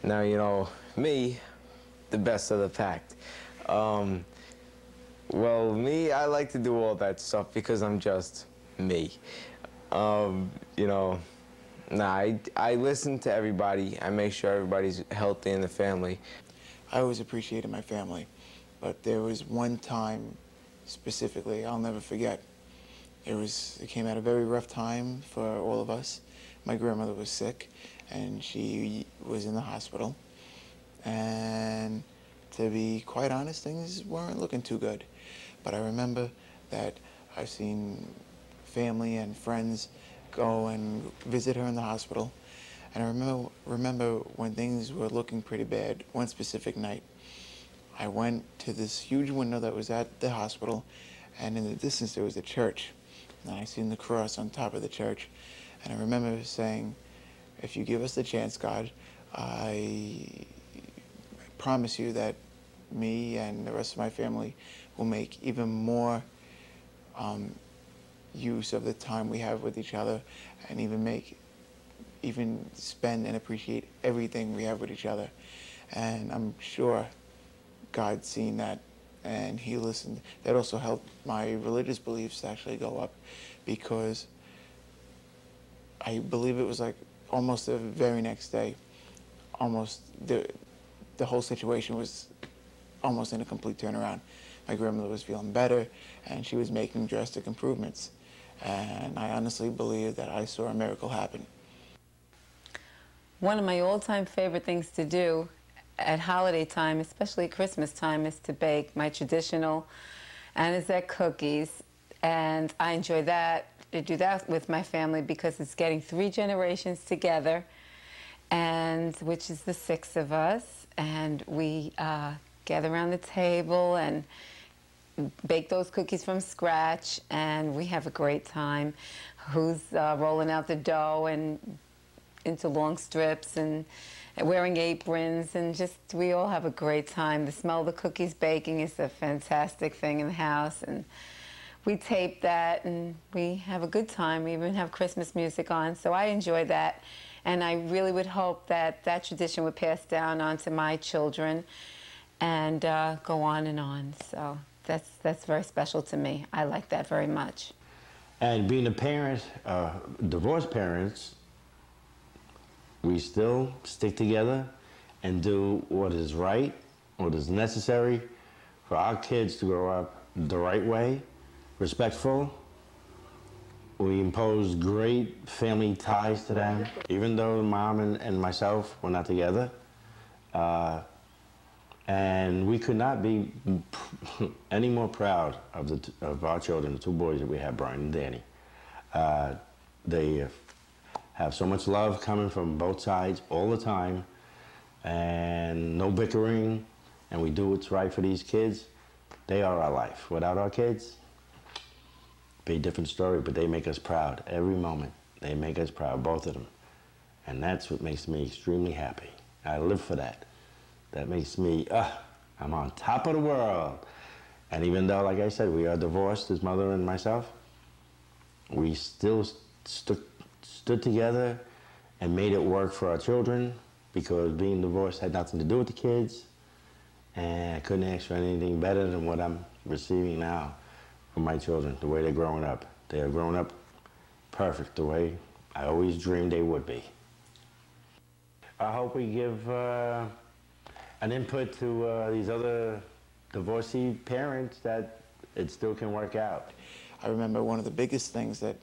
Now, you know, me, the best of the pack. Well, me, I like to do all that stuff because I'm just me. You know, I listen to everybody. I make sure everybody's healthy in the family. I always appreciated my family, but there was one time specifically I'll never forget. It came at a very rough time for all of us. My grandmother was sick, and she was in the hospital. And to be quite honest, things weren't looking too good. But I remember that I've seen family and friends go and visit her in the hospital. And I remember when things were looking pretty bad, one specific night, I went to this huge window that was at the hospital, and in the distance there was a church. And I seen the cross on top of the church. And I remember saying, if you give us the chance, God, I promise you that me and the rest of my family will make even more use of the time we have with each other, and even spend and appreciate everything we have with each other. And I'm sure God's seen that, and He listened. That also helped my religious beliefs actually go up, because I believe it was like almost the very next day, almost the whole situation was almost in a complete turnaround. My grandmother was feeling better, and she was making drastic improvements. And I honestly believe that I saw a miracle happen. One of my all-time favorite things to do at holiday time, especially Christmas time, is to bake my traditional Anisette cookies. And I enjoy that, to do that with my family, because it's getting 3 generations together, and which is the 6 of us. And we gather around the table and bake those cookies from scratch, and we have a great time. Who's rolling out the dough and into long strips and wearing aprons, and just we all have a great time. The smell of the cookies baking is a fantastic thing in the house, and we tape that and we have a good time. We even have Christmas music on, so I enjoy that, and I really would hope that that tradition would pass down onto my children and go on and on. So that's very special to me. I like that very much. And being a parent, divorced parents, we still stick together and do what is right, what is necessary for our kids to grow up the right way, respectful. We impose great family ties to them, even though mom and myself were not together. And we could not be any more proud of our children, the 2 boys that we have, Brian and Danny. They have so much love coming from both sides all the time, and no bickering, and we do what's right for these kids. They are our life. Without our kids, be a different story, but they make us proud every moment. They make us proud, both of them. And that's what makes me extremely happy. I live for that. That makes me, I'm on top of the world. And even though, like I said, we are divorced, his mother and myself, we still stood together and made it work for our children, because being divorced had nothing to do with the kids. And I couldn't ask for anything better than what I'm receiving now from my children, the way they're growing up. They are growing up perfect, the way I always dreamed they would be. I hope we give an input to these other divorcee parents that it still can work out. I remember one of the biggest things that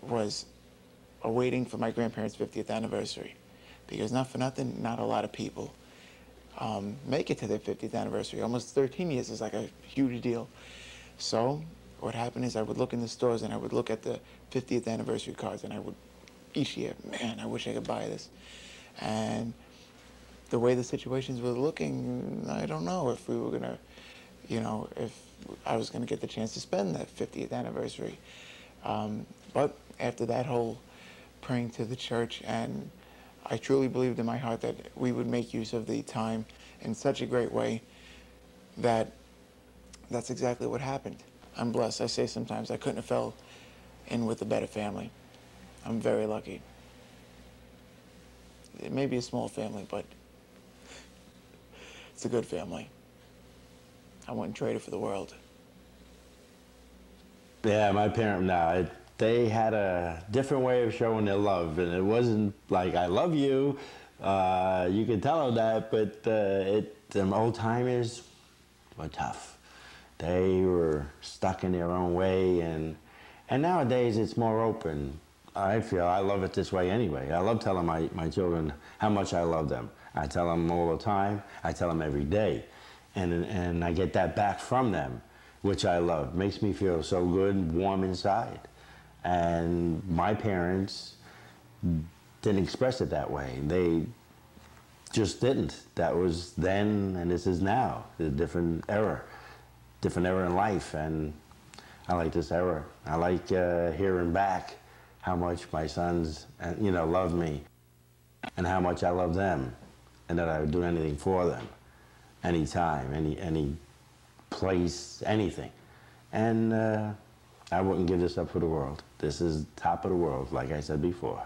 was awaiting for my grandparents' 50th anniversary, because not for nothing, not a lot of people make it to their 50th anniversary. Almost 13 years is like a huge deal. So what happened is I would look in the stores and I would look at the 50th anniversary cards, and I would each year, man, I wish I could buy this. And the way the situations were looking, I don't know if we were gonna, you know, if I was gonna get the chance to spend that 50th anniversary. But after that whole praying to the church, and I truly believed in my heart that we would make use of the time in such a great way that that's exactly what happened. I'm blessed. I say sometimes I couldn't have fell in with a better family. I'm very lucky. It may be a small family, but it's a good family. I wouldn't trade it for the world. Yeah, my parents, no, they had a different way of showing their love, and it wasn't like, I love you. You can tell them that, but them old timers were tough. They were stuck in their own way, and nowadays it's more open. I feel I love it this way anyway. I love telling my children how much I love them. I tell them all the time. I tell them every day. And I get that back from them, which I love. Makes me feel so good, warm inside. And my parents didn't express it that way. They just didn't. That was then, and this is now. It's a different era in life, and I like this era. I like hearing back how much my sons, love me, and how much I love them, and that I would do anything for them, anytime, any place, anything. And I wouldn't give this up for the world. This is top of the world, like I said before.